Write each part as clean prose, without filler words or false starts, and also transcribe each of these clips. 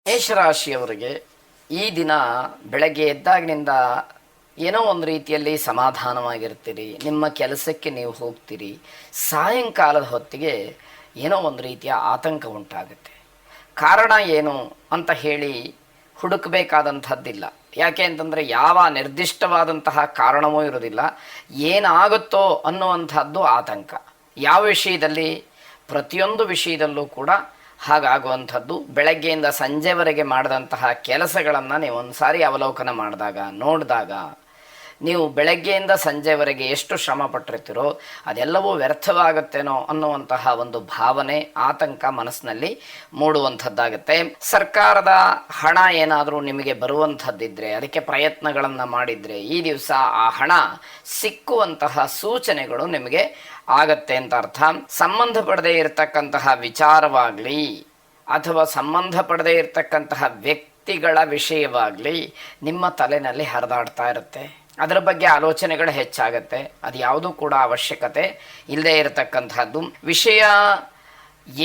ಮೇಷರಾಶಿಯವರಿಗೆ ಈ ದಿನ ಬೆಳಗ್ಗೆ ಎದ್ದಾಗಿನಿಂದ ಏನೋ ಒಂದು ರೀತಿಯಲ್ಲಿ ಸಮಾಧಾನವಾಗಿರ್ತೀರಿ, ನಿಮ್ಮ ಕೆಲಸಕ್ಕೆ ನೀವು ಹೋಗ್ತೀರಿ. ಸಾಯಂಕಾಲದ ಹೊತ್ತಿಗೆ ಏನೋ ಒಂದು ರೀತಿಯ ಆತಂಕ ಉಂಟಾಗುತ್ತೆ. ಕಾರಣ ಏನು ಅಂತ ಹೇಳಿ ಹುಡುಕಬೇಕಾದಂಥದ್ದಿಲ್ಲ. ಯಾಕೆ ಅಂತಂದರೆ ಯಾವ ನಿರ್ದಿಷ್ಟವಾದಂತಹ ಕಾರಣವೂ ಇರೋದಿಲ್ಲ. ಏನಾಗುತ್ತೋ ಅನ್ನುವಂಥದ್ದು ಆತಂಕ. ಯಾವ ವಿಷಯದಲ್ಲಿ? ಪ್ರತಿಯೊಂದು ವಿಷಯದಲ್ಲೂ ಕೂಡ ಹಾಗಾಗುವಂಥದ್ದು. ಬೆಳಗ್ಗೆಯಿಂದ ಸಂಜೆವರೆಗೆ ಮಾಡಿದಂತಹ ಕೆಲಸಗಳನ್ನು ನೀವು ಒಂದು ಸಾರಿ ಅವಲೋಕನ ನೋಡಿದಾಗ ನೀವು ಬೆಳಗ್ಗೆಯಿಂದ ಸಂಜೆವರೆಗೆ ಎಷ್ಟು ಶ್ರಮ ಪಟ್ಟಿರ್ತೀರೋ ಅದೆಲ್ಲವೂ ವ್ಯರ್ಥವಾಗುತ್ತೇನೋ ಅನ್ನುವಂತಹ ಒಂದು ಭಾವನೆ, ಆತಂಕ ಮನಸ್ಸಿನಲ್ಲಿ ಮೂಡುವಂಥದ್ದಾಗುತ್ತೆ. ಸರ್ಕಾರದ ಹಣ ಏನಾದರೂ ನಿಮಗೆ ಬರುವಂಥದ್ದಿದ್ರೆ, ಅದಕ್ಕೆ ಪ್ರಯತ್ನಗಳನ್ನು ಮಾಡಿದರೆ ಈ ದಿವಸ ಆ ಹಣ ಸಿಕ್ಕುವಂತಹ ಸೂಚನೆಗಳು ನಿಮಗೆ ಆಗತ್ತೆ ಅಂತ ಅರ್ಥ. ಸಂಬಂಧಪಡದೇ ಇರತಕ್ಕಂತಹ ವಿಚಾರವಾಗಲಿ ಅಥವಾ ಸಂಬಂಧಪಡದೇ ಇರತಕ್ಕಂತಹ ವ್ಯಕ್ತಿಗಳ ವಿಷಯವಾಗಲಿ ನಿಮ್ಮ ತಲೆಯಲ್ಲಿ ಹರಿದಾಡ್ತಾ ಇರುತ್ತೆ. ಅದರ ಬಗ್ಗೆ ಆಲೋಚನೆಗಳು ಹೆಚ್ಚಾಗತ್ತೆ. ಅದು ಯಾವುದೂ ಕೂಡ ಅವಶ್ಯಕತೆ ಇಲ್ಲದೆ ಇರತಕ್ಕಂಥದ್ದು. ವಿಷಯ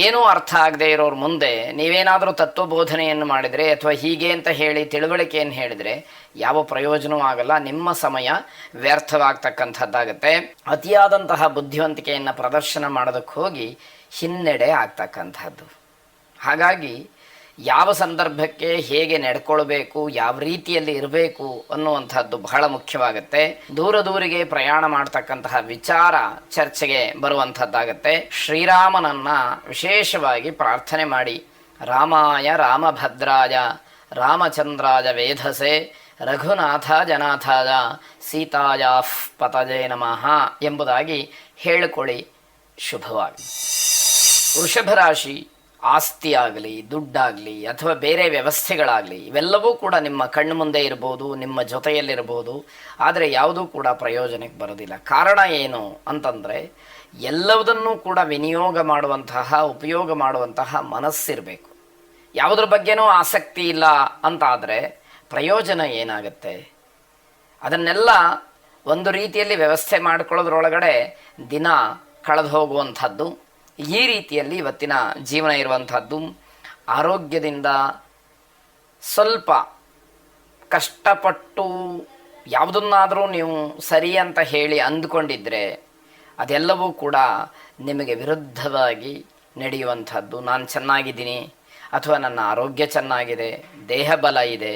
ಏನೂ ಅರ್ಥ ಆಗದೆ ಇರೋರ ಮುಂದೆ ನೀವೇನಾದರೂ ತತ್ವಬೋಧನೆಯನ್ನು ಮಾಡಿದರೆ ಅಥವಾ ಹೀಗೆ ಅಂತ ಹೇಳಿ ತಿಳುವಳಿಕೆಯನ್ನು ಹೇಳಿದರೆ ಯಾವ ಪ್ರಯೋಜನವೂ ಆಗಲ್ಲ. ನಿಮ್ಮ ಸಮಯ ವ್ಯರ್ಥವಾಗ್ತಕ್ಕಂಥದ್ದಾಗತ್ತೆ. ಅತಿಯಾದಂತಹ ಬುದ್ಧಿವಂತಿಕೆಯನ್ನು ಪ್ರದರ್ಶನ ಮಾಡೋದಕ್ಕೆ ಹೋಗಿ ಹಿನ್ನಡೆ ಆಗ್ತಕ್ಕಂಥದ್ದು. ಹಾಗಾಗಿ ಯಾವ ಸಂದರ್ಭಕ್ಕೆ ಹೇಗೆ ನಡ್ಕೊಳ್ಬೇಕು, ಯಾವ ರೀತಿಯಲ್ಲಿ ಇರಬೇಕು ಅನ್ನುವಂಥದ್ದು ಬಹಳ ಮುಖ್ಯವಾಗುತ್ತೆ. ದೂರಿಗೆ ಪ್ರಯಾಣ ಮಾಡ್ತಕ್ಕಂತಹ ವಿಚಾರ ಚರ್ಚೆಗೆ ಬರುವಂಥದ್ದಾಗತ್ತೆ. ಶ್ರೀರಾಮನನ್ನ ವಿಶೇಷವಾಗಿ ಪ್ರಾರ್ಥನೆ ಮಾಡಿ, ರಾಮಾಯ ರಾಮಭದ್ರಾಯ ರಾಮಚಂದ್ರಾಯ ವೇಧಸೆ ರಘುನಾಥ ಜನಾಥಾಯ ಸೀತಾಯ ಪತಜೇ ನಮಃ ಎಂಬುದಾಗಿ ಹೇಳಿಕೊಳ್ಳಿ. ಶುಭವಾಗಿ. ವೃಷಭ ರಾಶಿ, ಆಸ್ತಿ ಆಗಲಿ, ದುಡ್ಡಾಗಲಿ ಅಥವಾ ಬೇರೆ ವ್ಯವಸ್ಥೆಗಳಾಗಲಿ ಇವೆಲ್ಲವೂ ಕೂಡ ನಿಮ್ಮ ಕಣ್ಣು ಮುಂದೆ ಇರ್ಬೋದು, ನಿಮ್ಮ ಜೊತೆಯಲ್ಲಿರ್ಬೋದು. ಆದರೆ ಯಾವುದೂ ಕೂಡ ಪ್ರಯೋಜನಕ್ಕೆ ಬರೋದಿಲ್ಲ. ಕಾರಣ ಏನು ಅಂತಂದರೆ ಎಲ್ಲವುದನ್ನೂ ಕೂಡ ವಿನಿಯೋಗ ಮಾಡುವಂತಹ, ಉಪಯೋಗ ಮಾಡುವಂತಹ ಮನಸ್ಸಿರಬೇಕು. ಯಾವುದ್ರ ಬಗ್ಗೆನೂ ಆಸಕ್ತಿ ಇಲ್ಲ ಅಂತಾದರೆ ಪ್ರಯೋಜನ ಏನಾಗುತ್ತೆ? ಅದನ್ನೆಲ್ಲ ಒಂದು ರೀತಿಯಲ್ಲಿ ವ್ಯವಸ್ಥೆ ಮಾಡಿಕೊಳ್ಳೋದ್ರೊಳಗಡೆ ದಿನ ಕಳೆದು ಹೋಗುವಂಥದ್ದು. ಈ ರೀತಿಯಲ್ಲಿ ಇವತ್ತಿನ ಜೀವನ ಇರುವಂಥದ್ದು. ಆರೋಗ್ಯದಿಂದ ಸ್ವಲ್ಪ ಕಷ್ಟಪಟ್ಟು ಯಾವುದನ್ನಾದರೂ ನೀವು ಸರಿ ಅಂತ ಹೇಳಿ ಅಂದುಕೊಂಡಿದ್ದರೆ ಅದೆಲ್ಲವೂ ಕೂಡ ನಿಮಗೆ ವಿರುದ್ಧವಾಗಿ ನಡೆಯುವಂಥದ್ದು. ನಾನು ಚೆನ್ನಾಗಿದ್ದೀನಿ ಅಥವಾ ನನ್ನ ಆರೋಗ್ಯ ಚೆನ್ನಾಗಿದೆ, ದೇಹ ಬಲ ಇದೆ,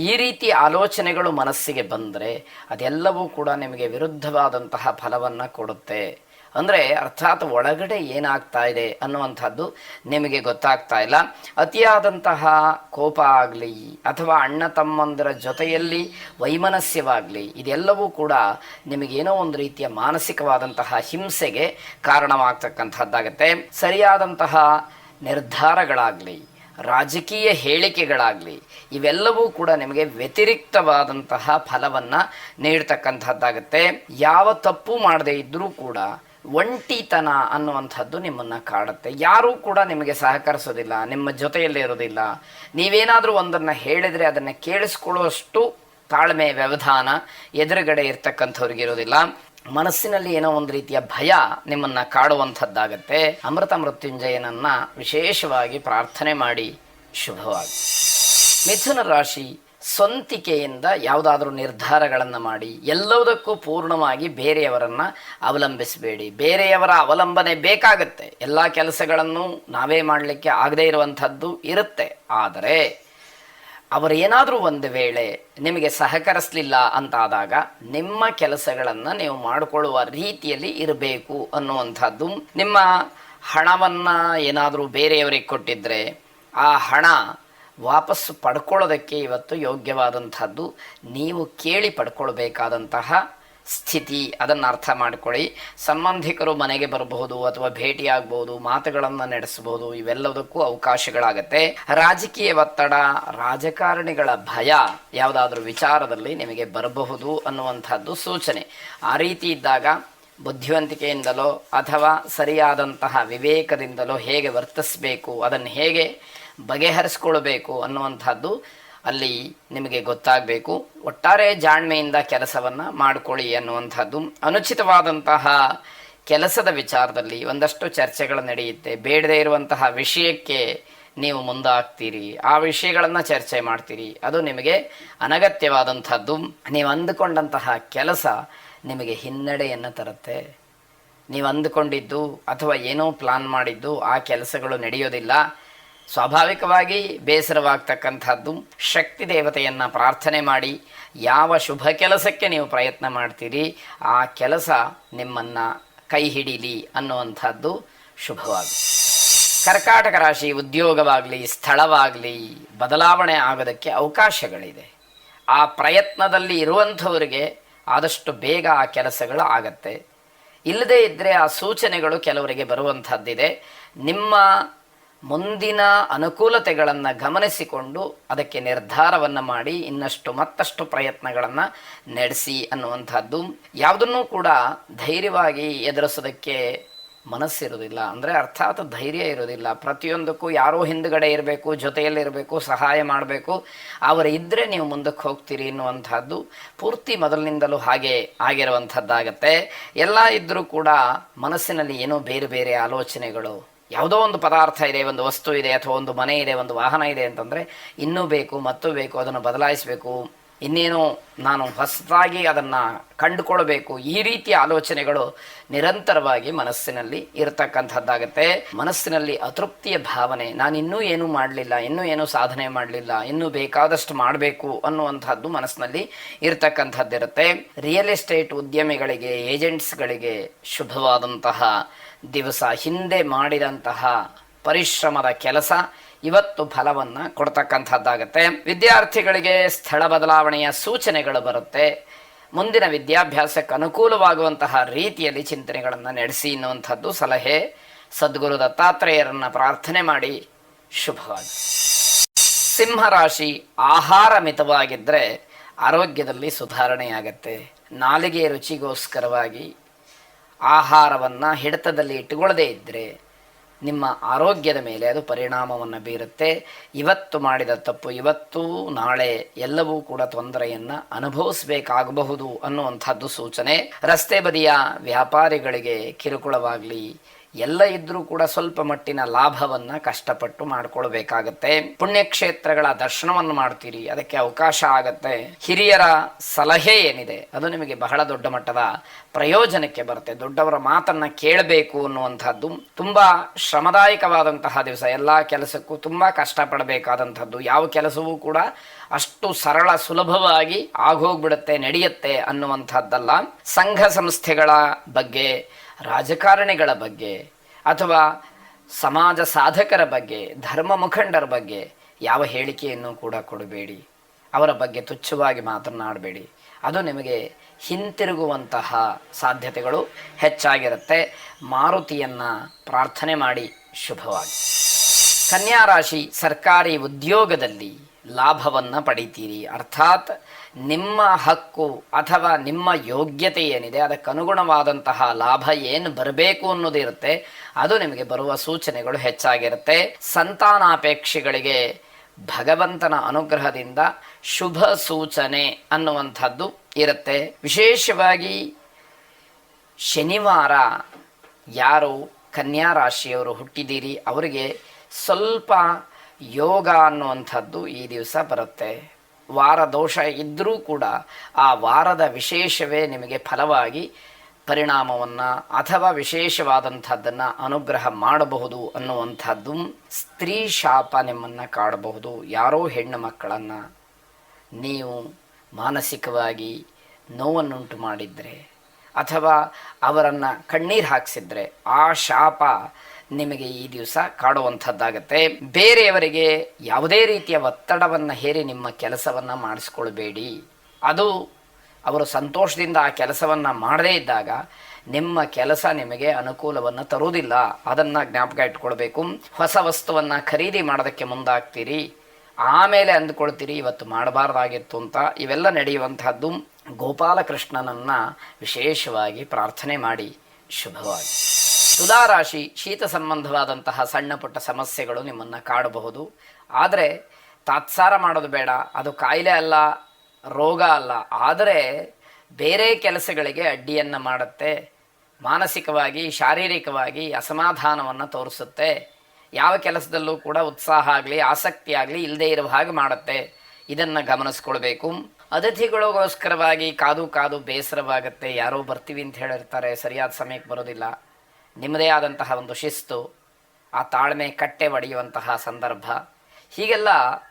ಈ ರೀತಿ ಆಲೋಚನೆಗಳು ಮನಸ್ಸಿಗೆ ಬಂದರೆ ಅದೆಲ್ಲವೂ ಕೂಡ ನಿಮಗೆ ವಿರುದ್ಧವಾದಂತಹ ಫಲವನ್ನು ಕೊಡುತ್ತೆ. ಅಂದರೆ ಅರ್ಥಾತ್ ಒಳಗಡೆ ಏನಾಗ್ತಾ ಇದೆ ಅನ್ನುವಂಥದ್ದು ನಿಮಗೆ ಗೊತ್ತಾಗ್ತಾ ಇಲ್ಲ. ಅತಿಯಾದಂತಹ ಕೋಪ ಆಗಲಿ ಅಥವಾ ಅಣ್ಣ ತಮ್ಮಂದರ ಜೊತೆಯಲ್ಲಿ ವೈಮನಸ್ಯವಾಗಲಿ ಇದೆಲ್ಲವೂ ಕೂಡ ನಿಮಗೇನೋ ಒಂದು ರೀತಿಯ ಮಾನಸಿಕವಾದಂತಹ ಹಿಂಸೆಗೆ ಕಾರಣವಾಗ್ತಕ್ಕಂಥದ್ದಾಗತ್ತೆ. ಸರಿಯಾದಂತಹ ನಿರ್ಧಾರಗಳಾಗಲಿ, ರಾಜಕೀಯ ಹೇಳಿಕೆಗಳಾಗಲಿ ಇವೆಲ್ಲವೂ ಕೂಡ ನಿಮಗೆ ವ್ಯತಿರಿಕ್ತವಾದಂತಹ ಫಲವನ್ನು ನೀಡ್ತಕ್ಕಂಥದ್ದಾಗತ್ತೆ. ಯಾವ ತಪ್ಪು ಮಾಡದೇ ಇದ್ದರೂ ಕೂಡ ಒಂಟಿತನ ಅನ್ನುವಂಥದ್ದು ನಿಮ್ಮನ್ನು ಕಾಡುತ್ತೆ. ಯಾರೂ ಕೂಡ ನಿಮಗೆ ಸಹಕರಿಸೋದಿಲ್ಲ, ನಿಮ್ಮ ಜೊತೆಯಲ್ಲಿ ಇರೋದಿಲ್ಲ. ನೀವೇನಾದರೂ ಒಂದನ್ನು ಹೇಳಿದರೆ ಅದನ್ನು ಕೇಳಿಸ್ಕೊಳ್ಳುವಷ್ಟು ತಾಳ್ಮೆ, ವ್ಯವಧಾನ ಎದುರುಗಡೆ ಇರ್ತಕ್ಕಂಥವ್ರಿಗೆ ಇರೋದಿಲ್ಲ. ಮನಸ್ಸಿನಲ್ಲಿ ಏನೋ ಒಂದು ರೀತಿಯ ಭಯ ನಿಮ್ಮನ್ನು ಕಾಡುವಂಥದ್ದಾಗತ್ತೆ. ಅಮೃತ ಮೃತ್ಯುಂಜಯನನ್ನ ವಿಶೇಷವಾಗಿ ಪ್ರಾರ್ಥನೆ ಮಾಡಿ. ಶುಭವಾಗಿ. ಮಿಥುನ ರಾಶಿ, ಸ್ವಂತಿಕೆಯಿಂದ ಯಾವುದಾದ್ರೂ ನಿರ್ಧಾರಗಳನ್ನು ಮಾಡಿ ಎಲ್ಲದಕ್ಕೂ ಪೂರ್ಣವಾಗಿ ಬೇರೆಯವರನ್ನು ಅವಲಂಬಿಸಬೇಡಿ. ಬೇರೆಯವರ ಅವಲಂಬನೆ ಬೇಕಾಗತ್ತೆ. ಎಲ್ಲ ಕೆಲಸಗಳನ್ನು ನಾವೇ ಮಾಡಲಿಕ್ಕೆ ಆಗದೇ ಇರುವಂಥದ್ದು ಇರುತ್ತೆ. ಆದರೆ ಅವರೇನಾದರೂ ಒಂದು ವೇಳೆ ನಿಮಗೆ ಸಹಕರಿಸಲಿಲ್ಲ ಅಂತಾದಾಗ ನಿಮ್ಮ ಕೆಲಸಗಳನ್ನು ನೀವು ಮಾಡಿಕೊಳ್ಳುವ ರೀತಿಯಲ್ಲಿ ಇರಬೇಕು ಅನ್ನುವಂಥದ್ದು. ನಿಮ್ಮ ಹಣವನ್ನು ಏನಾದರೂ ಬೇರೆಯವರಿಗೆ ಕೊಟ್ಟಿದ್ದರೆ ಆ ಹಣ ವಾಪಸ್ಸು ಪಡ್ಕೊಳ್ಳೋದಕ್ಕೆ ಇವತ್ತು ಯೋಗ್ಯವಾದಂಥದ್ದು. ನೀವು ಕೇಳಿ ಪಡ್ಕೊಳ್ಬೇಕಾದಂತಹ ಸ್ಥಿತಿ, ಅದನ್ನು ಅರ್ಥ ಮಾಡಿಕೊಳ್ಳಿ. ಸಂಬಂಧಿಕರು ಮನೆಗೆ ಬರಬಹುದು ಅಥವಾ ಭೇಟಿಯಾಗಬಹುದು, ಮಾತುಗಳನ್ನು ನಡೆಸಬಹುದು, ಇವೆಲ್ಲದಕ್ಕೂ ಅವಕಾಶಗಳಾಗತ್ತೆ. ರಾಜಕೀಯ ಒತ್ತಡ, ರಾಜಕಾರಣಿಗಳ ಭಯ ಯಾವುದಾದ್ರೂ ವಿಚಾರದಲ್ಲಿ ನಿಮಗೆ ಬರಬಹುದು ಅನ್ನುವಂಥದ್ದು ಸೂಚನೆ. ಆ ರೀತಿ ಇದ್ದಾಗ ಬುದ್ಧಿವಂತಿಕೆಯಿಂದಲೋ ಅಥವಾ ಸರಿಯಾದಂತಹ ವಿವೇಕದಿಂದಲೋ ಹೇಗೆ ವರ್ತಿಸಬೇಕು, ಅದನ್ನು ಹೇಗೆ ಬಗೆಹರಿಸ್ಕೊಳ್ಬೇಕು ಅನ್ನುವಂಥದ್ದು ಅಲ್ಲಿ ನಿಮಗೆ ಗೊತ್ತಾಗಬೇಕು. ಒಟ್ಟಾರೆ ಜಾಣ್ಮೆಯಿಂದ ಕೆಲಸವನ್ನು ಮಾಡಿಕೊಳ್ಳಿ ಅನ್ನುವಂಥದ್ದು. ಅನುಚಿತವಾದಂತಹ ಕೆಲಸದ ವಿಚಾರದಲ್ಲಿ ಒಂದಷ್ಟು ಚರ್ಚೆಗಳು ನಡೆಯುತ್ತೆ. ಬೇಡದೇ ಇರುವಂತಹ ವಿಷಯಕ್ಕೆ ನೀವು ಮುಂದಾಗ್ತೀರಿ, ಆ ವಿಷಯಗಳನ್ನು ಚರ್ಚೆ ಮಾಡ್ತೀರಿ. ಅದು ನಿಮಗೆ ಅನಗತ್ಯವಾದಂಥದ್ದು. ನೀವು ಅಂದುಕೊಂಡಂತಹ ಕೆಲಸ ನಿಮಗೆ ಹಿನ್ನಡೆಯನ್ನು ತರುತ್ತೆ. ನೀವು ಅಂದುಕೊಂಡಿದ್ದು ಅಥವಾ ಏನೋ ಪ್ಲಾನ್ ಮಾಡಿದ್ದು ಆ ಕೆಲಸಗಳು ನಡೆಯೋದಿಲ್ಲ. ಸ್ವಾಭಾವಿಕವಾಗಿ ಬೇಸರವಾಗ್ತಕ್ಕಂಥದ್ದು. ಶಕ್ತಿ ದೇವತೆಯನ್ನು ಪ್ರಾರ್ಥನೆ ಮಾಡಿ ಯಾವ ಶುಭ ಕೆಲಸಕ್ಕೆ ನೀವು ಪ್ರಯತ್ನ ಮಾಡ್ತೀರಿ ಆ ಕೆಲಸ ನಿಮ್ಮನ್ನು ಕೈ ಹಿಡೀಲಿ ಅನ್ನುವಂಥದ್ದು ಶುಭವಾಗಿ. ಕರ್ಕಾಟಕ ರಾಶಿ, ಉದ್ಯೋಗವಾಗಲಿ ಸ್ಥಳವಾಗಲಿ ಬದಲಾವಣೆ ಆಗೋದಕ್ಕೆ ಅವಕಾಶಗಳಿದೆ. ಆ ಪ್ರಯತ್ನದಲ್ಲಿ ಇರುವಂಥವರಿಗೆ ಆದಷ್ಟು ಬೇಗ ಆ ಕೆಲಸಗಳು ಆಗತ್ತೆ. ಇಲ್ಲದೇ ಇದ್ದರೆ ಆ ಸೂಚನೆಗಳು ಕೆಲವರಿಗೆ ಬರುವಂಥದ್ದಿದೆ. ನಿಮ್ಮ ಮುಂದಿನ ಅನುಕೂಲತೆಗಳನ್ನು ಗಮನಿಸಿಕೊಂಡು ಅದಕ್ಕೆ ನಿರ್ಧಾರವನ್ನು ಮಾಡಿ ಇನ್ನಷ್ಟು ಮತ್ತಷ್ಟು ಪ್ರಯತ್ನಗಳನ್ನು ನಡೆಸಿ ಅನ್ನುವಂಥದ್ದು. ಯಾವುದನ್ನೂ ಕೂಡ ಧೈರ್ಯವಾಗಿ ಎದುರಿಸೋದಕ್ಕೆ ಮನಸ್ಸಿರೋದಿಲ್ಲ, ಅಂದರೆ ಅರ್ಥಾತ್ ಧೈರ್ಯ ಇರೋದಿಲ್ಲ. ಪ್ರತಿಯೊಂದಕ್ಕೂ ಯಾರೋ ಹಿಂದುಗಡೆ ಇರಬೇಕು, ಜೊತೆಯಲ್ಲಿರಬೇಕು, ಸಹಾಯ ಮಾಡಬೇಕು, ಅವರು ಇದ್ದರೆ ನೀವು ಮುಂದಕ್ಕೆ ಹೋಗ್ತೀರಿ ಎನ್ನುವಂಥದ್ದು ಪೂರ್ತಿ ಮೊದಲಿನಿಂದಲೂ ಹಾಗೆ ಆಗಿರುವಂಥದ್ದಾಗತ್ತೆ. ಎಲ್ಲ ಇದ್ದರೂ ಕೂಡ ಮನಸ್ಸಿನಲ್ಲಿ ಏನೋ ಬೇರೆ ಬೇರೆ ಆಲೋಚನೆಗಳು. ಯಾವುದೋ ಒಂದು ಪದಾರ್ಥ ಇದೆ, ಒಂದು ವಸ್ತು ಇದೆ, ಅಥವಾ ಒಂದು ಮನೆ ಇದೆ, ಒಂದು ವಾಹನ ಇದೆ ಅಂತಂದರೆ ಇನ್ನೂ ಬೇಕು, ಮತ್ತು ಬೇಕು, ಅದನ್ನು ಬದಲಾಯಿಸಬೇಕು, ಇನ್ನೇನೋ ನಾನು ಹೊಸದಾಗಿ ಅದನ್ನು ಕಂಡುಕೊಳ್ಬೇಕು, ಈ ರೀತಿಯ ಆಲೋಚನೆಗಳು ನಿರಂತರವಾಗಿ ಮನಸ್ಸಿನಲ್ಲಿ ಇರತಕ್ಕಂಥದ್ದಾಗತ್ತೆ. ಮನಸ್ಸಿನಲ್ಲಿ ಅತೃಪ್ತಿಯ ಭಾವನೆ, ನಾನು ಇನ್ನೂ ಏನೂ ಮಾಡಲಿಲ್ಲ, ಇನ್ನೂ ಏನೂ ಸಾಧನೆ ಮಾಡಲಿಲ್ಲ, ಇನ್ನೂ ಬೇಕಾದಷ್ಟು ಮಾಡಬೇಕು ಅನ್ನುವಂಥದ್ದು ಮನಸ್ಸಿನಲ್ಲಿ ಇರತಕ್ಕಂಥದ್ದಿರುತ್ತೆ. ರಿಯಲ್ ಎಸ್ಟೇಟ್ ಉದ್ಯಮಿಗಳಿಗೆ, ಏಜೆಂಟ್ಸ್ಗಳಿಗೆ ಶುಭವಾದಂತಹ ದಿವಸ. ಹಿಂದೆ ಮಾಡಿದಂತಹ ಪರಿಶ್ರಮದ ಕೆಲಸ ಇವತ್ತು ಫಲವನ್ನು ಕೊಡ್ತಕ್ಕಂಥದ್ದಾಗತ್ತೆ. ವಿದ್ಯಾರ್ಥಿಗಳಿಗೆ ಸ್ಥಳ ಬದಲಾವಣೆಯ ಸೂಚನೆಗಳು ಬರುತ್ತೆ. ಮುಂದಿನ ವಿದ್ಯಾಭ್ಯಾಸಕ್ಕೆ ಅನುಕೂಲವಾಗುವಂತಹ ರೀತಿಯಲ್ಲಿ ಚಿಂತನೆಗಳನ್ನು ನಡೆಸಿ ಎನ್ನುವಂಥದ್ದು ಸಲಹೆ. ಸದ್ಗುರು ದತ್ತಾತ್ರೇಯರನ್ನು ಪ್ರಾರ್ಥನೆ ಮಾಡಿ ಶುಭವಾಗಿ. ಸಿಂಹರಾಶಿ, ಆಹಾರ ಮಿತವಾಗಿದ್ದರೆ ಆರೋಗ್ಯದಲ್ಲಿ ಸುಧಾರಣೆಯಾಗತ್ತೆ. ನಾಲಿಗೆ ರುಚಿಗೋಸ್ಕರವಾಗಿ ಆಹಾರವನ್ನು ಹಿಡಿತದಲ್ಲಿ ಇಟ್ಟುಕೊಳ್ಳದೇ ಇದ್ದರೆ ನಿಮ್ಮ ಆರೋಗ್ಯದ ಮೇಲೆ ಅದು ಪರಿಣಾಮವನ್ನು ಬೀರುತ್ತೆ. ಇವತ್ತು ಮಾಡಿದ ತಪ್ಪು ಇವತ್ತು ನಾಳೆ ಎಲ್ಲವೂ ಕೂಡ ತೊಂದರೆಯನ್ನು ಅನುಭವಿಸಬೇಕಾಗಬಹುದು ಅನ್ನುವಂಥದ್ದು ಸೂಚನೆ. ರಸ್ತೆ ಬದಿಯ ವ್ಯಾಪಾರಿಗಳಿಗೆ ಕಿರುಕುಳವಾಗಲಿ ಎಲ್ಲ ಇದ್ರೂ ಕೂಡ ಸ್ವಲ್ಪ ಮಟ್ಟಿನ ಲಾಭವನ್ನು ಕಷ್ಟಪಟ್ಟು ಮಾಡಿಕೊಳ್ಬೇಕಾಗತ್ತೆ. ಪುಣ್ಯಕ್ಷೇತ್ರಗಳ ದರ್ಶನವನ್ನು ಮಾಡ್ತೀರಿ, ಅದಕ್ಕೆ ಅವಕಾಶ ಆಗತ್ತೆ. ಹಿರಿಯರ ಸಲಹೆ ಏನಿದೆ ಅದು ನಿಮಗೆ ಬಹಳ ದೊಡ್ಡ ಮಟ್ಟದ ಪ್ರಯೋಜನಕ್ಕೆ ಬರುತ್ತೆ. ದೊಡ್ಡವರ ಮಾತನ್ನು ಕೇಳಬೇಕು ಅನ್ನುವಂಥದ್ದು ತುಂಬ ಶ್ರಮದಾಯಕವಾದಂತಹ ದಿವಸ. ಎಲ್ಲ ಕೆಲಸಕ್ಕೂ ತುಂಬ ಕಷ್ಟಪಡಬೇಕಾದಂಥದ್ದು. ಯಾವ ಕೆಲಸವೂ ಕೂಡ ಅಷ್ಟು ಸರಳ ಸುಲಭವಾಗಿ ಆಗೋಗ್ಬಿಡುತ್ತೆ, ನಡೆಯುತ್ತೆ ಅನ್ನುವಂಥದ್ದಲ್ಲ. ಸಂಘ ಸಂಸ್ಥೆಗಳ ಬಗ್ಗೆ, ರಾಜಕಾರಣಿಗಳ ಬಗ್ಗೆ, ಅಥವಾ ಸಮಾಜ ಸಾಧಕರ ಬಗ್ಗೆ, ಧರ್ಮ ಮುಖಂಡರ ಬಗ್ಗೆ ಯಾವ ಹೇಳಿಕೆಯನ್ನು ಕೂಡ ಕೊಡಬೇಡಿ. ಅವರ ಬಗ್ಗೆ ತುಚ್ಛವಾಗಿ ಮಾತನಾಡಬೇಡಿ. ಅದು ನಿಮಗೆ ಹಿಂತಿರುಗುವಂತಹ ಸಾಧ್ಯತೆಗಳು ಹೆಚ್ಚಾಗಿರುತ್ತೆ. ಮಾರುತಿಯನ್ನು ಪ್ರಾರ್ಥನೆ ಮಾಡಿ ಶುಭವಾಗಿ. ಕನ್ಯಾ ರಾಶಿ, ಸರ್ಕಾರಿ ಉದ್ಯೋಗದಲ್ಲಿ ಲಾಭವನ್ನು ಪಡಿತೀರಿ. ಅರ್ಥಾತ್ ನಿಮ್ಮ ಹಕ್ಕು ಅಥವಾ ನಿಮ್ಮ ಯೋಗ್ಯತೆ ಏನಿದೆ ಅದಕ್ಕನುಗುಣವಾದಂತಹ ಲಾಭ ಏನು ಬರಬೇಕು ಅನ್ನೋದಿರುತ್ತೆ, ಅದು ನಿಮಗೆ ಬರುವ ಸೂಚನೆಗಳು ಹೆಚ್ಚಾಗಿರುತ್ತೆ. ಸಂತಾನಾಪೇಕ್ಷಿಗಳಿಗೆ ಭಗವಂತನ ಅನುಗ್ರಹದಿಂದ ಶುಭ ಸೂಚನೆ ಅನ್ನುವಂಥದ್ದು ಇರುತ್ತೆ. ವಿಶೇಷವಾಗಿ ಶನಿವಾರ ಯಾರು ಕನ್ಯಾ ರಾಶಿಯವರು ಹುಟ್ಟಿದ್ದೀರಿ ಅವರಿಗೆ ಸ್ವಲ್ಪ ಯೋಗ ಅನ್ನುವಂಥದ್ದು ಈ ದಿವಸ ಬರುತ್ತೆ. ವಾರ ದೋಷ ಇದ್ದರೂ ಕೂಡ ಆ ವಾರದ ವಿಶೇಷವೇ ನಿಮಗೆ ಫಲವಾಗಿ ಪರಿಣಾಮವನ್ನು ಅಥವಾ ವಿಶೇಷವಾದಂಥದ್ದನ್ನು ಅನುಗ್ರಹ ಮಾಡಬಹುದು ಅನ್ನುವಂಥದ್ದು. ಸ್ತ್ರೀ ಶಾಪ ನಿಮ್ಮನ್ನು ಕಾಡಬಹುದು. ಯಾರೋ ಹೆಣ್ಣು ಮಕ್ಕಳನ್ನು ನೀವು ಮಾನಸಿಕವಾಗಿ ನೋವನ್ನುಂಟು ಮಾಡಿದರೆ ಅಥವಾ ಅವರನ್ನು ಕಣ್ಣೀರು ಹಾಕಿಸಿದ್ರೆ ಆ ಶಾಪ ನಿಮಗೆ ಈ ದಿವಸ ಕಾಡುವಂಥದ್ದಾಗತ್ತೆ. ಬೇರೆಯವರಿಗೆ ಯಾವುದೇ ರೀತಿಯ ಒತ್ತಡವನ್ನು ಹೇರಿ ನಿಮ್ಮ ಕೆಲಸವನ್ನು ಮಾಡಿಸ್ಕೊಳ್ಬೇಡಿ. ಅದು ಅವರು ಸಂತೋಷದಿಂದ ಆ ಕೆಲಸವನ್ನು ಮಾಡದೇ ಇದ್ದಾಗ ನಿಮ್ಮ ಕೆಲಸ ನಿಮಗೆ ಅನುಕೂಲವನ್ನು ತರುವುದಿಲ್ಲ. ಅದನ್ನು ಜ್ಞಾಪಕ ಇಟ್ಕೊಳ್ಬೇಕು. ಹೊಸ ವಸ್ತುವನ್ನು ಖರೀದಿ ಮಾಡೋದಕ್ಕೆ ಮುಂದಾಗ್ತೀರಿ, ಆಮೇಲೆ ಅಂದುಕೊಳ್ತೀರಿ ಇವತ್ತು ಮಾಡಬಾರ್ದಾಗಿತ್ತು ಅಂತ. ಇವೆಲ್ಲ ನಡೆಯುವಂತಹದ್ದು. ಗೋಪಾಲಕೃಷ್ಣನನ್ನು ವಿಶೇಷವಾಗಿ ಪ್ರಾರ್ಥನೆ ಮಾಡಿ ಶುಭವಾಗಿ. ತುಲಾರಾಶಿ, ಶೀತ ಸಂಬಂಧವಾದಂತಹ ಸಣ್ಣ ಪುಟ್ಟ ಸಮಸ್ಯೆಗಳು ನಿಮ್ಮನ್ನು ಕಾಡಬಹುದು. ಆದರೆ ತಾತ್ಸಾರ ಮಾಡೋದು ಬೇಡ. ಅದು ಕಾಯಿಲೆ ಅಲ್ಲ, ರೋಗ ಅಲ್ಲ. ಆದರೆ ಬೇರೆ ಕೆಲಸಗಳಿಗೆ ಅಡ್ಡಿಯನ್ನು ಮಾಡುತ್ತೆ. ಮಾನಸಿಕವಾಗಿ ಶಾರೀರಿಕವಾಗಿ ಅಸಮಾಧಾನವನ್ನು ತೋರಿಸುತ್ತೆ. ಯಾವ ಕೆಲಸದಲ್ಲೂ ಕೂಡ ಉತ್ಸಾಹ ಆಗಲಿ ಆಸಕ್ತಿ ಆಗಲಿ ಇಲ್ಲದೆ ಇರುವ ಹಾಗೆ ಮಾಡುತ್ತೆ. ಇದನ್ನು ಗಮನಿಸ್ಕೊಳ್ಬೇಕು. ಅತಿಥಿಗಳಿಗೋಸ್ಕರವಾಗಿ ಕಾದು ಕಾದು ಬೇಸರವಾಗುತ್ತೆ. ಯಾರೋ ಬರ್ತೀವಿ ಅಂತ ಹೇಳಿರ್ತಾರೆ, ಸರಿಯಾದ ಸಮಯಕ್ಕೆ ಬರೋದಿಲ್ಲ. ನಿಮ್ಮದೇ ಆದಂತಹ ಒಂದು ಶಿಸ್ತು, ಆ ತಾಳ್ಮೆ ಕಟ್ಟೆ ಒಡೆಯುವಂತಹ ಸಂದರ್ಭ, ಹೀಗೆಲ್ಲ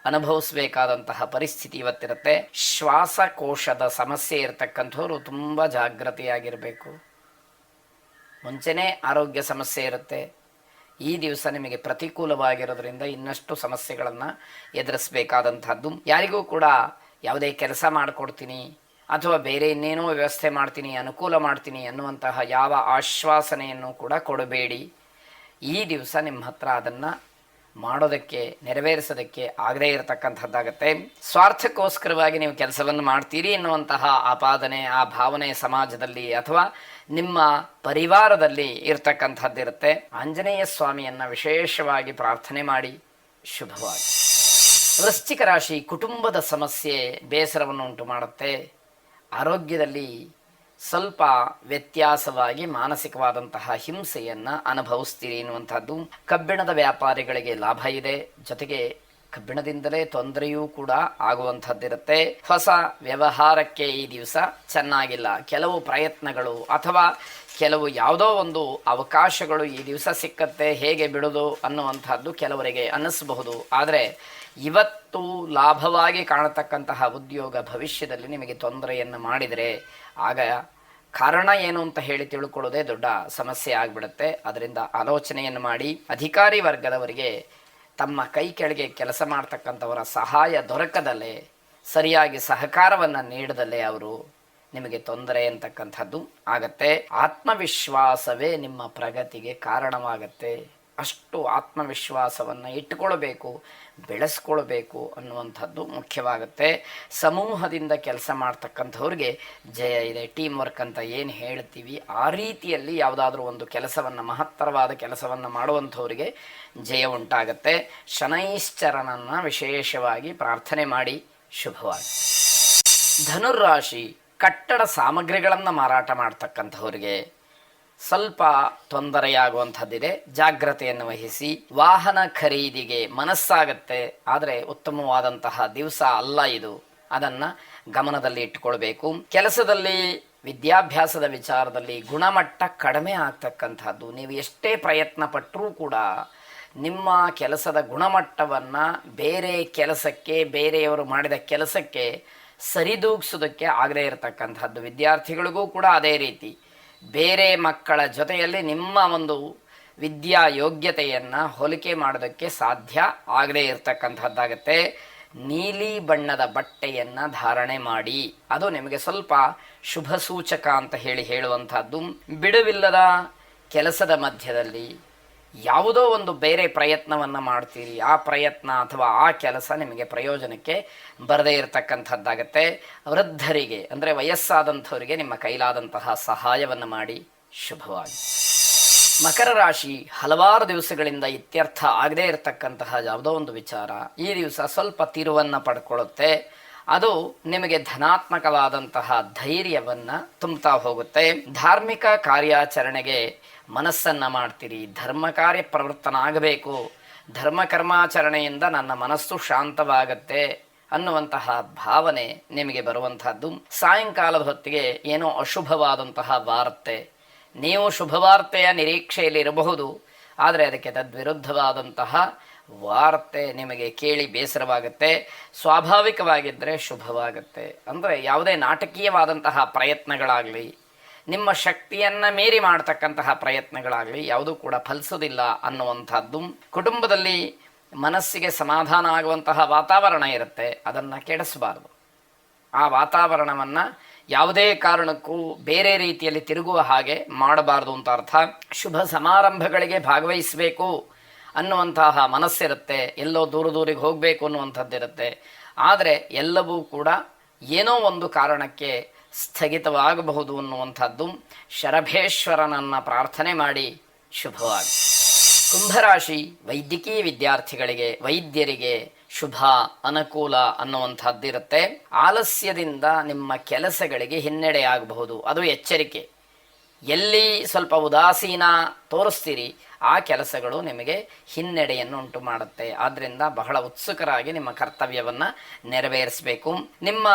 ಅನುಭವಿಸಬೇಕಾದಂತಹ ಪರಿಸ್ಥಿತಿ ಇವತ್ತಿರುತ್ತೆ. ಶ್ವಾಸಕೋಶದ ಸಮಸ್ಯೆ ಇರತಕ್ಕಂಥವ್ರು ತುಂಬ ಜಾಗೃತಿಯಾಗಿರಬೇಕು. ಮುಂಚೆನೇ ಆರೋಗ್ಯ ಸಮಸ್ಯೆ ಇರುತ್ತೆ. ಈ ದಿವಸ ನಿಮಗೆ ಪ್ರತಿಕೂಲವಾಗಿರೋದ್ರಿಂದ ಇನ್ನಷ್ಟು ಸಮಸ್ಯೆಗಳನ್ನು ಎದುರಿಸಬೇಕಾದಂಥದ್ದು. ಯಾರಿಗೂ ಕೂಡ ಯಾವುದೇ ಕೆಲಸ ಮಾಡಿಕೊಡ್ತೀನಿ ಅಥವಾ ಬೇರೆ ಇನ್ನೇನೋ ವ್ಯವಸ್ಥೆ ಮಾಡ್ತೀನಿ, ಅನುಕೂಲ ಮಾಡ್ತೀನಿ ಅನ್ನುವಂತಹ ಯಾವ ಆಶ್ವಾಸನೆಯನ್ನು ಕೂಡ ಕೊಡಬೇಡಿ. ಈ ದಿವಸ ನಿಮ್ಮ ಹತ್ರ ಅದನ್ನು ಮಾಡೋದಕ್ಕೆ, ನೆರವೇರಿಸೋದಕ್ಕೆ ಆಗದೇ ಇರತಕ್ಕಂಥದ್ದಾಗತ್ತೆ. ಸ್ವಾರ್ಥಕ್ಕೋಸ್ಕರವಾಗಿ ನೀವು ಕೆಲಸವನ್ನು ಮಾಡ್ತೀರಿ ಎನ್ನುವಂತಹ ಆಪಾದನೆ, ಆ ಭಾವನೆ ಸಮಾಜದಲ್ಲಿ ಅಥವಾ ನಿಮ್ಮ ಪರಿವಾರದಲ್ಲಿ ಇರತಕ್ಕಂಥದ್ದಿರುತ್ತೆ. ಆಂಜನೇಯ ಸ್ವಾಮಿಯನ್ನು ವಿಶೇಷವಾಗಿ ಪ್ರಾರ್ಥನೆ ಮಾಡಿ ಶುಭವಾಗಿ. ವೃಶ್ಚಿಕ ರಾಶಿ, ಕುಟುಂಬದ ಸಮಸ್ಯೆ ಬೇಸರವನ್ನು ಉಂಟು ಮಾಡುತ್ತೆ. ಆರೋಗ್ಯದಲ್ಲಿ ಸ್ವಲ್ಪ ವ್ಯತ್ಯಾಸವಾಗಿ ಮಾನಸಿಕವಾದಂತಹ ಹಿಂಸೆಯನ್ನು ಅನುಭವಿಸ್ತೀರಿ ಎನ್ನುವಂಥದ್ದು. ಕಬ್ಬಿಣದ ವ್ಯಾಪಾರಿಗಳಿಗೆ ಲಾಭ ಇದೆ, ಜೊತೆಗೆ ಕಬ್ಬಿಣದಿಂದಲೇ ತೊಂದರೆಯೂ ಕೂಡ ಆಗುವಂಥದ್ದಿರುತ್ತೆ. ಹೊಸ ವ್ಯವಹಾರಕ್ಕೆ ಈ ದಿವಸ ಚೆನ್ನಾಗಿಲ್ಲ. ಕೆಲವು ಪ್ರಯತ್ನಗಳು ಅಥವಾ ಕೆಲವು ಯಾವುದೋ ಒಂದು ಅವಕಾಶಗಳು ಈ ದಿವಸ ಸಿಕ್ಕತ್ತೆ, ಹೇಗೆ ಬಿಡೋದು ಅನ್ನುವಂಥದ್ದು ಕೆಲವರಿಗೆ ಅನ್ನಿಸಬಹುದು. ಆದರೆ ಇವತ್ತು ಲಾಭವಾಗಿ ಕಾಣತಕ್ಕಂತಹ ಉದ್ಯೋಗ ಭವಿಷ್ಯದಲ್ಲಿ ನಿಮಗೆ ತೊಂದರೆಯನ್ನು ಮಾಡಿದರೆ ಆಗ ಕಾರಣ ಏನು ಅಂತ ಹೇಳಿ ತಿಳ್ಕೊಳ್ಳೋದೇ ದೊಡ್ಡ ಸಮಸ್ಯೆ ಆಗಿಬಿಡುತ್ತೆ. ಅದರಿಂದ ಆಲೋಚನೆಯನ್ನು ಮಾಡಿ. ಅಧಿಕಾರಿ ವರ್ಗದವರಿಗೆ ತಮ್ಮ ಕೈ ಕೆಳಗೆ ಕೆಲಸ ಮಾಡ್ತಕ್ಕಂಥವರ ಸಹಾಯ ದೊರಕದಲ್ಲೇ, ಸರಿಯಾಗಿ ಸಹಕಾರವನ್ನು ನೀಡದಲ್ಲೇ ಅವರು ನಿಮಗೆ ತೊಂದರೆ ಅಂತಕ್ಕಂಥದ್ದು ಆಗತ್ತೆ. ಆತ್ಮವಿಶ್ವಾಸವೇ ನಿಮ್ಮ ಪ್ರಗತಿಗೆ ಕಾರಣವಾಗತ್ತೆ. ಅಷ್ಟು ಆತ್ಮವಿಶ್ವಾಸವನ್ನು ಇಟ್ಟುಕೊಳ್ಬೇಕು, ಬೆಳೆಸ್ಕೊಳ್ಬೇಕು ಅನ್ನುವಂಥದ್ದು ಮುಖ್ಯವಾಗುತ್ತೆ. ಸಮೂಹದಿಂದ ಕೆಲಸ ಮಾಡ್ತಕ್ಕಂಥವ್ರಿಗೆ ಜಯ ಇದೆ. ಟೀಮ್ ವರ್ಕ್ ಅಂತ ಏನು ಹೇಳ್ತೀವಿ, ಆ ರೀತಿಯಲ್ಲಿ ಯಾವುದಾದ್ರೂ ಒಂದು ಕೆಲಸವನ್ನು, ಮಹತ್ತರವಾದ ಕೆಲಸವನ್ನು ಮಾಡುವಂಥವ್ರಿಗೆ ಜಯ ಉಂಟಾಗತ್ತೆ. ಶನೈಶ್ಚರನನ್ನು ವಿಶೇಷವಾಗಿ ಪ್ರಾರ್ಥನೆ ಮಾಡಿ ಶುಭವಾಗಿ. ಧನುರ್ರಾಶಿ, ಕಟ್ಟಡ ಸಾಮಗ್ರಿಗಳನ್ನು ಮಾರಾಟ ಮಾಡ್ತಕ್ಕಂಥವ್ರಿಗೆ ಸ್ವಲ್ಪ ತೊಂದರೆಯಾಗುವಂಥದ್ದಿದೆ. ಜಾಗ್ರತೆಯನ್ನು ವಹಿಸಿ. ವಾಹನ ಖರೀದಿಗೆ ಮನಸ್ಸಾಗತ್ತೆ, ಆದರೆ ಉತ್ತಮವಾದಂತಹ ದಿವಸ ಅಲ್ಲ ಇದು. ಅದನ್ನು ಗಮನದಲ್ಲಿ ಇಟ್ಟುಕೊಳ್ಬೇಕು. ಕೆಲಸದಲ್ಲಿ, ವಿದ್ಯಾಭ್ಯಾಸದ ವಿಚಾರದಲ್ಲಿ ಗುಣಮಟ್ಟ ಕಡಿಮೆ ಆಗ್ತಕ್ಕಂಥದ್ದು. ನೀವು ಎಷ್ಟೇ ಪ್ರಯತ್ನ ಪಟ್ಟರೂ ಕೂಡ ನಿಮ್ಮ ಕೆಲಸದ ಗುಣಮಟ್ಟವನ್ನು ಬೇರೆ ಕೆಲಸಕ್ಕೆ, ಬೇರೆಯವರು ಮಾಡಿದ ಕೆಲಸಕ್ಕೆ ಸರಿದೂಗಿಸೋದಕ್ಕೆ ಆಗದೇ ಇರತಕ್ಕಂಥದ್ದು. ವಿದ್ಯಾರ್ಥಿಗಳಿಗೂ ಕೂಡ ಅದೇ ರೀತಿ. ಬೇರೆ ಮಕ್ಕಳ ಜೊತೆಯಲ್ಲಿ ನಿಮ್ಮ ಒಂದು ವಿದ್ಯಾ ಯೋಗ್ಯತೆಯನ್ನು ಹೋಲಿಕೆ ಮಾಡೋದಕ್ಕೆ ಸಾಧ್ಯ ಆಗದೇ ಇರತಕ್ಕಂಥದ್ದಾಗತ್ತೆ. ನೀಲಿ ಬಣ್ಣದ ಬಟ್ಟೆಯನ್ನು ಧಾರಣೆ ಮಾಡಿ, ಅದು ನಿಮಗೆ ಸ್ವಲ್ಪ ಶುಭ ಸೂಚಕ ಅಂತ ಹೇಳುವಂಥದ್ದು. ಬಿಡುವಿಲ್ಲದ ಕೆಲಸದ ಮಧ್ಯದಲ್ಲಿ ಯಾವುದೋ ಒಂದು ಬೇರೆ ಪ್ರಯತ್ನವನ್ನು ಮಾಡ್ತೀರಿ, ಆ ಪ್ರಯತ್ನ ಅಥವಾ ಆ ಕೆಲಸ ನಿಮಗೆ ಪ್ರಯೋಜನಕ್ಕೆ ಬರದೇ ಇರತಕ್ಕಂಥದ್ದಾಗತ್ತೆ. ವೃದ್ಧರಿಗೆ ಅಂದರೆ ವಯಸ್ಸಾದಂಥವರಿಗೆ ನಿಮ್ಮ ಕೈಲಾದಂತಹ ಸಹಾಯವನ್ನು ಮಾಡಿ ಶುಭವಾಗಿ. ಮಕರ ರಾಶಿ, ಹಲವಾರು ದಿವಸಗಳಿಂದ ಇತ್ಯರ್ಥ ಆಗದೇ ಇರತಕ್ಕಂತಹ ಯಾವುದೋ ಒಂದು ವಿಚಾರ ಈ ದಿವಸ ಸ್ವಲ್ಪ ತಿರುವನ್ನು ಪಡ್ಕೊಳ್ಳುತ್ತೆ. ಅದು ನಿಮಗೆ ಧನಾತ್ಮಕವಾದಂತಹ ಧೈರ್ಯವನ್ನು ತುಂಬುತ್ತಾ ಹೋಗುತ್ತೆ. ಧಾರ್ಮಿಕ ಕಾರ್ಯಾಚರಣೆಗೆ ಮನಸ್ಸನ್ನು ಮಾಡ್ತೀರಿ. ಧರ್ಮ ಕಾರ್ಯ ಪ್ರವೃತ್ತನಾಗಬೇಕು, ಧರ್ಮ ಕರ್ಮಾಚರಣೆಯಿಂದ ನನ್ನ ಮನಸ್ಸು ಶಾಂತವಾಗತ್ತೆ ಅನ್ನುವಂತಹ ಭಾವನೆ ನಿಮಗೆ ಬರುವಂತಹದ್ದು. ಸಾಯಂಕಾಲದ ಹೊತ್ತಿಗೆ ಏನೋ ಅಶುಭವಾದಂತಹ ವಾರ್ತೆ, ನೀವು ಶುಭವಾರ್ತೆಯ ನಿರೀಕ್ಷೆಯಲ್ಲಿ ಇರಬಹುದು, ಆದರೆ ಅದಕ್ಕೆ ತದ್ವಿರುದ್ಧವಾದಂತಹ ವಾರ್ತೆ ನಿಮಗೆ ಕೇಳಿ ಬೇಸರವಾಗುತ್ತೆ. ಸ್ವಾಭಾವಿಕವಾಗಿದ್ದರೆ ಶುಭವಾಗುತ್ತೆ. ಅಂದರೆ ಯಾವುದೇ ನಾಟಕೀಯವಾದಂತಹ ಪ್ರಯತ್ನಗಳಾಗಲಿ, ನಿಮ್ಮ ಶಕ್ತಿಯನ್ನು ಮೀರಿ ಮಾಡ್ತಕ್ಕಂತಹ ಪ್ರಯತ್ನಗಳಾಗಲಿ ಯಾವುದೂ ಕೂಡ ಫಲಿಸೋದಿಲ್ಲ ಅನ್ನುವಂಥದ್ದು. ಕುಟುಂಬದಲ್ಲಿ ಮನಸ್ಸಿಗೆ ಸಮಾಧಾನ ಆಗುವಂತಹ ವಾತಾವರಣ ಇರುತ್ತೆ, ಅದನ್ನು ಕೆಡಿಸಬಾರ್ದು. ಆ ವಾತಾವರಣವನ್ನು ಯಾವುದೇ ಕಾರಣಕ್ಕೂ ಬೇರೆ ರೀತಿಯಲ್ಲಿ ತಿರುಗುವ ಹಾಗೆ ಮಾಡಬಾರ್ದು ಅಂತ ಅರ್ಥ. ಶುಭ ಸಮಾರಂಭಗಳಿಗೆ ಭಾಗವಹಿಸಬೇಕು ಅನ್ನುವಂತಹ ಮನಸ್ಸಿರುತ್ತೆ, ಎಲ್ಲೋ ದೂರಿಗೆ ಹೋಗಬೇಕು ಅನ್ನುವಂಥದ್ದಿರುತ್ತೆ. ಆದರೆ ಎಲ್ಲವೂ ಕೂಡ ಏನೋ ಒಂದು ಕಾರಣಕ್ಕೆ ಸ್ಥಗಿತವಾಗಬಹುದು ಅನ್ನುವಂಥದ್ದು. ಶರಭೇಶ್ವರನನ್ನು ಪ್ರಾರ್ಥನೆ ಮಾಡಿ ಶುಭವಾಗಿ. ಕುಂಭರಾಶಿ, ವೈದ್ಯಕೀಯ ವಿದ್ಯಾರ್ಥಿಗಳಿಗೆ, ವೈದ್ಯರಿಗೆ ಶುಭ ಅನುಕೂಲ ಅನ್ನುವಂಥದ್ದಿರುತ್ತೆ. ಆಲಸ್ಯದಿಂದ ನಿಮ್ಮ ಕೆಲಸಗಳಿಗೆ ಹಿನ್ನಡೆ ಆಗಬಹುದು, ಅದು ಎಚ್ಚರಿಕೆ. ಎಲ್ಲಿ ಸ್ವಲ್ಪ ಉದಾಸೀನ ತೋರಿಸ್ತೀರಿ ಆ ಕೆಲಸಗಳು ನಿಮಗೆ ಹಿನ್ನಡೆಯನ್ನು ಉಂಟು ಮಾಡುತ್ತೆ. ಆದ್ದರಿಂದ ಬಹಳ ಉತ್ಸುಕರಾಗಿ ನಿಮ್ಮ ಕರ್ತವ್ಯವನ್ನು ನೆರವೇರಿಸಬೇಕು. ನಿಮ್ಮ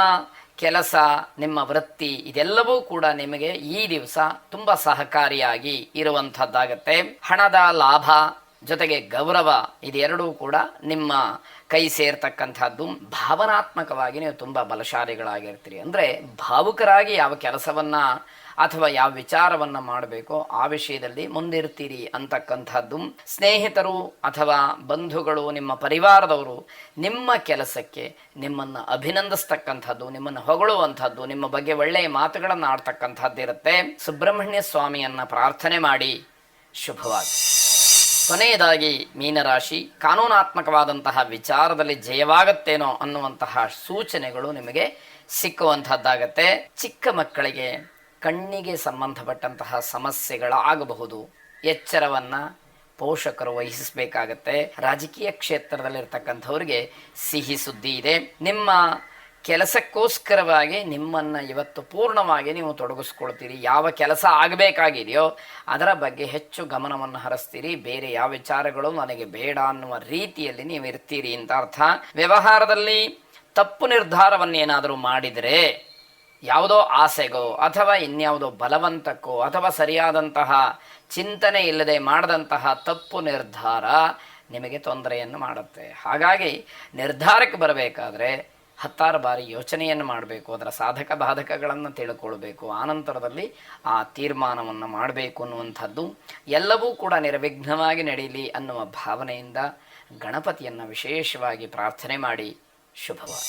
ಕೆಲಸ, ನಿಮ್ಮ ವೃತ್ತಿ ಇದೆಲ್ಲವೂ ಕೂಡ ನಿಮಗೆ ಈ ದಿವಸ ತುಂಬ ಸಹಕಾರಿಯಾಗಿ ಇರುವಂಥದ್ದಾಗತ್ತೆ. ಹಣದ ಲಾಭ ಜೊತೆಗೆ ಗೌರವ ಇದೆರಡೂ ಕೂಡ ನಿಮ್ಮ ಕೈ ಸೇರ್ತಕ್ಕಂಥದ್ದು. ಭಾವನಾತ್ಮಕವಾಗಿ ನೀವು ತುಂಬ ಬಲಶಾಲಿಗಳಾಗಿರ್ತೀರಿ. ಅಂದರೆ ಭಾವುಕರಾಗಿ ಯಾವ ಕೆಲಸವನ್ನು ಅಥವಾ ಯಾವ ವಿಚಾರವನ್ನು ಮಾಡಬೇಕೋ ಆ ವಿಷಯದಲ್ಲಿ ಮುಂದಿರ್ತೀರಿ ಅಂತಕ್ಕಂಥದ್ದು. ಸ್ನೇಹಿತರು ಅಥವಾ ಬಂಧುಗಳು, ನಿಮ್ಮ ಪರಿವಾರದವರು ನಿಮ್ಮ ಕೆಲಸಕ್ಕೆ ನಿಮ್ಮನ್ನು ಅಭಿನಂದಿಸ್ತಕ್ಕಂಥದ್ದು, ನಿಮ್ಮನ್ನು ಹೊಗಳುವಂಥದ್ದು, ನಿಮ್ಮ ಬಗ್ಗೆ ಒಳ್ಳೆಯ ಮಾತುಗಳನ್ನು ಆಡ್ತಕ್ಕಂಥದ್ದಿರುತ್ತೆ. ಸುಬ್ರಹ್ಮಣ್ಯ ಸ್ವಾಮಿಯನ್ನು ಪ್ರಾರ್ಥನೆ ಮಾಡಿ. ಶುಭವಾಗಿ. ಕೊನೆಯದಾಗಿ ಮೀನರಾಶಿ, ಕಾನೂನಾತ್ಮಕವಾದಂತಹ ವಿಚಾರದಲ್ಲಿ ಜಯವಾಗತ್ತೇನೋ ಅನ್ನುವಂತಹ ಸೂಚನೆಗಳು ನಿಮಗೆ ಸಿಕ್ಕುವಂಥದ್ದಾಗತ್ತೆ. ಚಿಕ್ಕ ಮಕ್ಕಳಿಗೆ ಕಣ್ಣಿಗೆ ಸಂಬಂಧಪಟ್ಟಂತಹ ಸಮಸ್ಯೆಗಳಾಗಬಹುದು. ಎಚ್ಚರವನ್ನು ಪೋಷಕರು ವಹಿಸಬೇಕಾಗತ್ತೆ. ರಾಜಕೀಯ ಕ್ಷೇತ್ರದಲ್ಲಿರ್ತಕ್ಕಂಥವ್ರಿಗೆ ಸಿಹಿ ಸುದ್ದಿ ಇದೆ. ನಿಮ್ಮ ಕೆಲಸಕ್ಕೋಸ್ಕರವಾಗಿ ನಿಮ್ಮನ್ನು ಇವತ್ತು ಪೂರ್ಣವಾಗಿ ನೀವು ತೊಡಗಿಸ್ಕೊಳ್ತೀರಿ. ಯಾವ ಕೆಲಸ ಆಗಬೇಕಾಗಿದೆಯೋ ಅದರ ಬಗ್ಗೆ ಹೆಚ್ಚು ಗಮನವನ್ನು ಹರಿಸ್ತೀರಿ. ಬೇರೆ ಯಾವ ವಿಚಾರಗಳು ನನಗೆ ಬೇಡ ಅನ್ನುವ ರೀತಿಯಲ್ಲಿ ನೀವು ಇರ್ತೀರಿ ಅಂತ ಅರ್ಥ. ವ್ಯವಹಾರದಲ್ಲಿ ತಪ್ಪು ನಿರ್ಧಾರವನ್ನೇನಾದರೂ ಮಾಡಿದರೆ, ಯಾವುದೋ ಆಸೆಗೋ ಅಥವಾ ಇನ್ಯಾವುದೋ ಬಲವಂತಕ್ಕೋ ಅಥವಾ ಸರಿಯಾದಂತಹ ಚಿಂತನೆ ಇಲ್ಲದೆ ಮಾಡಿದಂತಹ ತಪ್ಪು ನಿರ್ಧಾರ ನಿಮಗೆ ತೊಂದರೆಯನ್ನು ಮಾಡುತ್ತೆ. ಹಾಗಾಗಿ ನಿರ್ಧಾರಕ್ಕೆ ಬರಬೇಕಾದ್ರೆ 10 ಬಾರಿ ಯೋಚನೆಯನ್ನು ಮಾಡಬೇಕು. ಅದರ ಸಾಧಕ ಬಾಧಕಗಳನ್ನು ತಿಳ್ಕೊಳ್ಬೇಕು. ಆನಂತರದಲ್ಲಿ ಆ ತೀರ್ಮಾನವನ್ನು ಮಾಡಬೇಕು ಅನ್ನುವಂಥದ್ದು. ಎಲ್ಲವೂ ಕೂಡ ನಿರ್ವಿಘ್ನವಾಗಿ ನಡೀಲಿ ಅನ್ನುವ ಭಾವನೆಯಿಂದ ಗಣಪತಿಯನ್ನು ವಿಶೇಷವಾಗಿ ಪ್ರಾರ್ಥನೆ ಮಾಡಿ. ಶುಭವಾಗಲಿ.